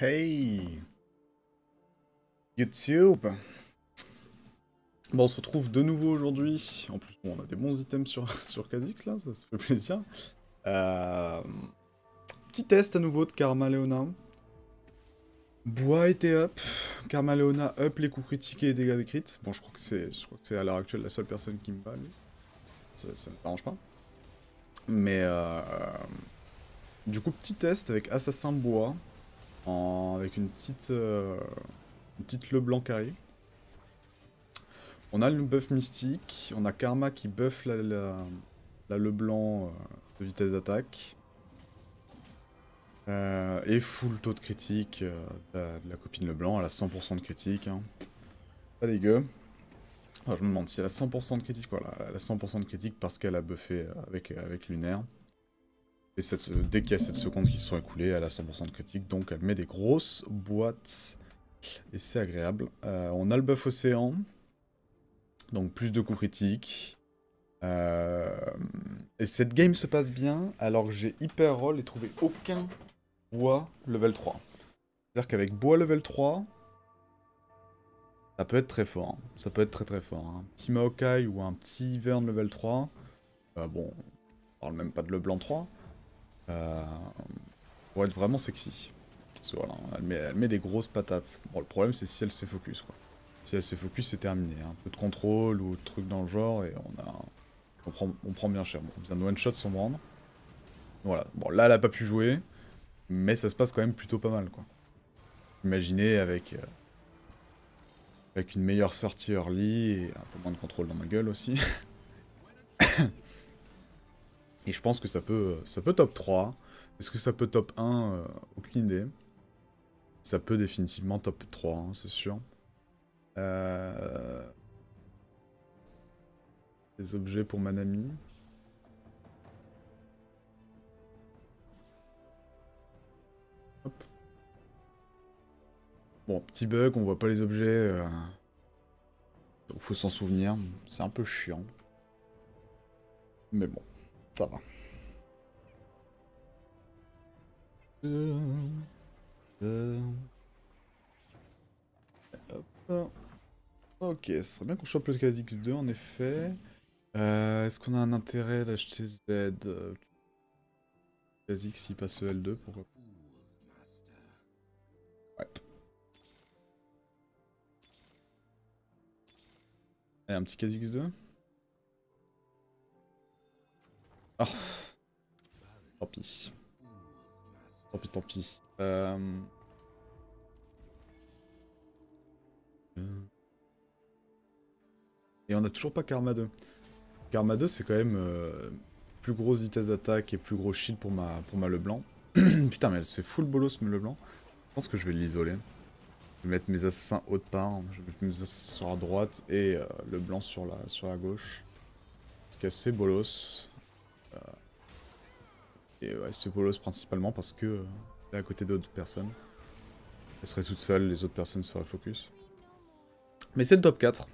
Hey YouTube. Bon, on se retrouve de nouveau aujourd'hui. En plus, bon, on a des bons items sur, sur Kha'Zix là, ça se fait plaisir. Euh, Petit test à nouveau de Karma Leona. Bois était up. Karma Leona up les coups critiques et les dégâts des crits. Bon, je crois que c'est à l'heure actuelle la seule personne qui me bat, lui. Ça me dérange pas. Mais du coup, petit test avec Assassin Bois. Avec une petite Leblanc carré. On a le buff mystique, on a Karma qui buff la Leblanc de vitesse d'attaque. Et full taux de critique de la copine Leblanc, elle a 100% de critique. Hein. Pas dégueu. Alors, je me demande si elle a 100% de critique, voilà, elle a 100% de critique parce qu'elle a buffé avec Lunaire. Et dès qu'il y a 7 secondes qui se sont écoulées, elle a 100% de critique, donc elle met des grosses boîtes. Et c'est agréable. On a le buff Océan, donc plus de coups critiques. Et cette game se passe bien alors que j'ai hyper roll et trouvé aucun bois level 3. C'est-à-dire qu'avec bois level 3, ça peut être très fort. Hein. Ça peut être très très fort. Hein. Un petit Maokai ou un petit Ivern level 3. Bon, on parle même pas de Leblanc 3. Pour être vraiment sexy. Parce que voilà, elle met des grosses patates. Bon, le problème c'est si elle se fait focus quoi. Si elle se fait focus, c'est terminé. Un peu de contrôle ou de trucs dans le genre et on prend bien cher. Bon, on vient de one shot sans me rendre. Voilà. Bon, là, elle a pas pu jouer, mais ça se passe quand même plutôt pas mal, quoi. Imaginez avec une meilleure sortie early et un peu moins de contrôle dans ma gueule aussi. Et je pense que ça peut top 3. Est-ce que ça peut top 1 aucune idée. Ça peut définitivement top 3, hein, c'est sûr. Euh... Des objets pour Manami. Hop. Bon, petit bug, on voit pas les objets. Donc faut s'en souvenir. C'est un peu chiant. Mais bon, ça va. Hop. Ok, ce serait bien qu'on chope le KZX2 en effet. Est-ce qu'on a un intérêt d'acheter Z KZX il passe le L2, pourquoi pas. Ouais. Allez, un petit KZX2. Oh, tant pis. Tant pis, tant pis. Et on a toujours pas Karma 2. Karma 2, c'est quand même plus grosse vitesse d'attaque et plus gros shield pour ma Leblanc. Putain, mais elle se fait full bolos, me Leblanc. Je pense que je vais l'isoler. Je vais mettre mes assassins haut de part. Je vais mettre mes assassins sur la droite et le blanc sur la gauche. Parce qu'elle se fait bolos. Et ouais, elle se fait bolos principalement parce que elle est à côté d'autres personnes. Elle serait toute seule, les autres personnes seraient focus. Mais c'est le top 4.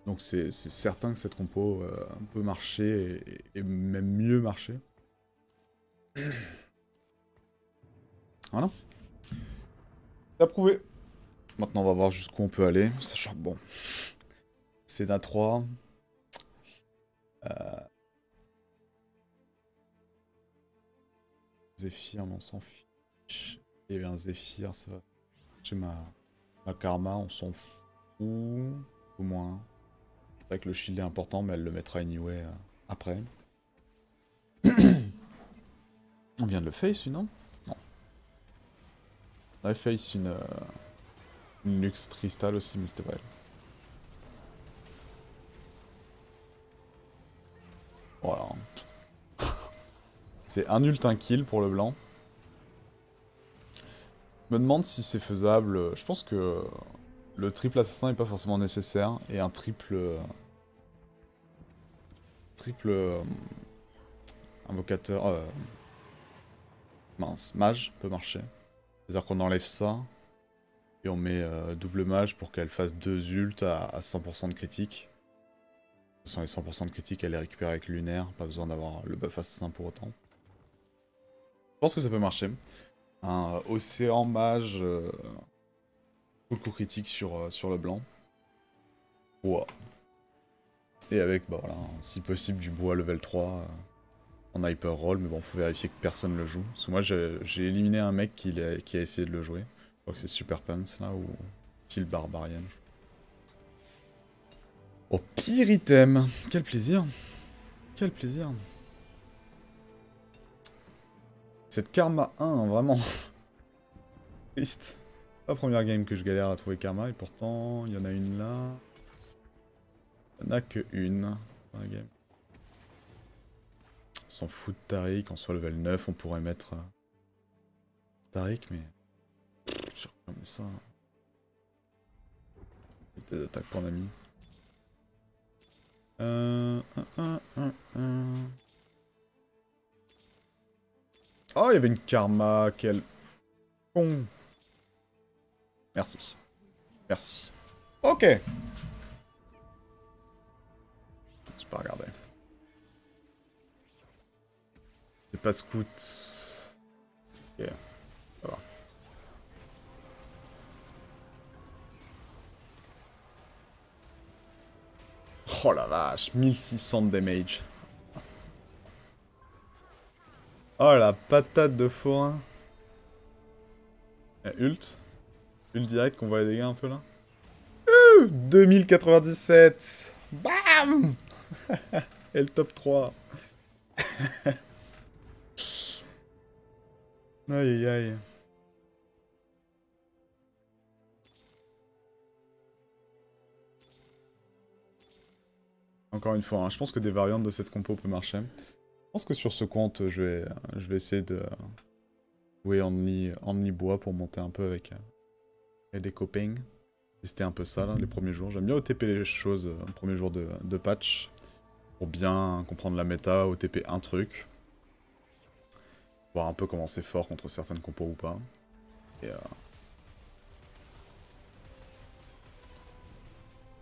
Donc c'est certain que cette compo peut marcher et même mieux marcher. Voilà. C'est approuvé. Maintenant on va voir jusqu'où on peut aller. Sachant que bon. C'est na 3. Zephyr, on s'en fiche. Il y avait un Zephyr, ça va. J'ai ma Karma, on s'en fout. Au moins. C'est vrai que le shield est important, mais elle le mettra anyway après. On vient de le face, lui, non? Non. On avait face une Lux Crystal aussi, mais c'était pas elle. Voilà. C'est un ult, un kill pour le blanc. Je me demande si c'est faisable. Je pense que le triple assassin n'est pas forcément nécessaire. Et un triple invocateur... mince, mage peut marcher. C'est-à-dire qu'on enlève ça. Et on met double mage pour qu'elle fasse 2 ults à 100% de critique. Ce sont les 100% de critique, elle les récupère avec lunaire. Pas besoin d'avoir le buff assassin pour autant. Je pense que ça peut marcher. Un océan mage. Full coup critique sur le blanc. Wow. Et avec, bah voilà, si possible, du bois level 3 en hyper roll. Mais bon, faut vérifier que personne le joue. Parce que moi, j'ai éliminé un mec qui a essayé de le jouer. Je crois que c'est Super Pants là, ou Style Barbarian. Au pire item. Quel plaisir. Quel plaisir. Cette Karma 1, vraiment. Triste. La première game que je galère à trouver Karma, et pourtant, il y en a une là. Il n'y en a que une dans la game. On s'en fout de Taric, en soit level 9, on pourrait mettre Taric, mais... Sur comme ça... Des attaques pour l'ami. Oh, il y avait une Karma, quel... con. Merci. Merci. Ok. J'ai pas regardé. C'est pas scout. Ok. Ça va. Oh la vache, 1600 de damage. Oh la patate de forain. Ult. Ult direct qu'on voit les dégâts un peu là. 2097. Bam. Et le top 3. Aïe aïe aïe. Encore une fois, hein, je pense que des variantes de cette compo peut marcher. Je pense que sur ce compte, je vais essayer de jouer only bois pour monter un peu avec des copains. Tester un peu ça là, les premiers jours. J'aime bien OTP les choses premier jour de patch. Pour bien comprendre la méta, OTP un truc. Voir un peu comment c'est fort contre certaines compos ou pas. Et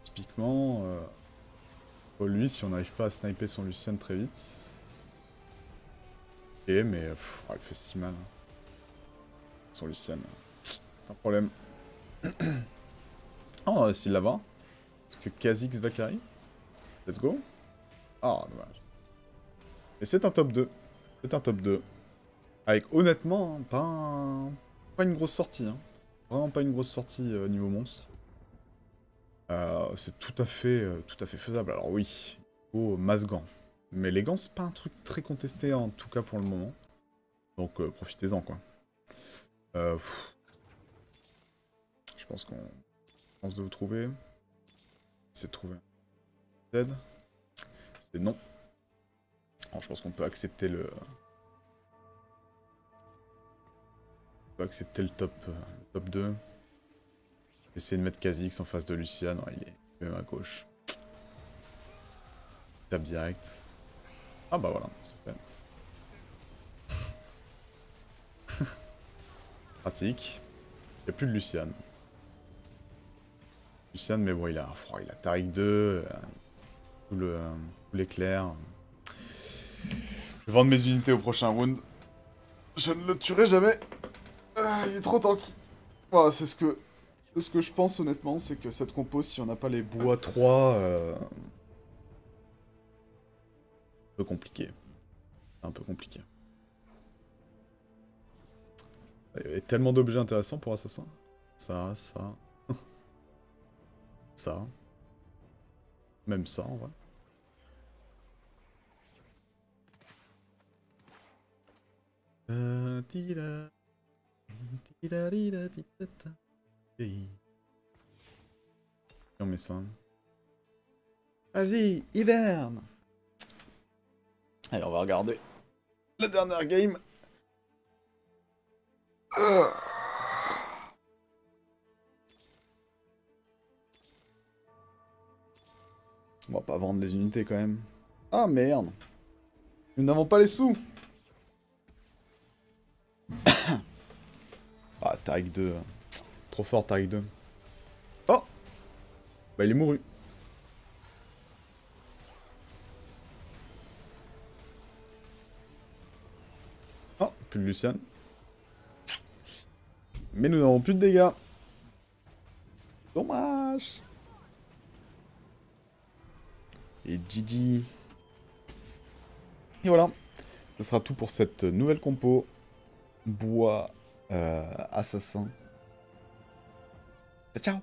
typiquement, lui, si on n'arrive pas à sniper son Lucian très vite... Ok, mais elle fait si mal. Son Lucian. C'est un problème. Oh, s'il la va. Est-ce que Kha'Zix va carry? Let's go. Ah, dommage. Et c'est un top 2. C'est un top 2. Avec, honnêtement, pas une grosse sortie. Hein. Vraiment pas une grosse sortie niveau monstre. C'est tout à fait faisable. Alors oui, il faut masse gants. Mais les gants, c'est pas un truc très contesté, en tout cas pour le moment. Donc profitez-en, quoi. Je pense qu'on pense de vous trouver. C'est de trouver un Z. C'est non. Alors, je pense qu'on peut accepter le... On peut accepter le top 2. Essayer de mettre Kha'Zix en face de Lucian. Non, il est même à gauche. Tape direct. Ah bah voilà, c'est fait. Pratique. Il n'y a plus de Lucian. Lucian, mais bon, il a Taric 2, tout l'éclair. Je vais vendre mes unités au prochain round. Je ne le tuerai jamais. Il est trop tanky. Voilà, c'est ce que je pense honnêtement, c'est que cette compo, si on n'a pas les bois 3, un peu compliqué. Un peu compliqué. Il y avait tellement d'objets intéressants pour Assassin. Ça. Ça. Même ça, en vrai. On met ça. Vas-y, hiverne. Allez, on va regarder la dernière game. On va pas vendre les unités quand même. Ah merde. Nous n'avons pas les sous. Ah, Taric 2. Trop fort, Taric 2. Oh. Bah, il est mouru. Oh, plus de Lucian. Mais nous n'avons plus de dégâts. Dommage. Et GG. Et voilà. Ce sera tout pour cette nouvelle compo. Bois assassin. Ciao.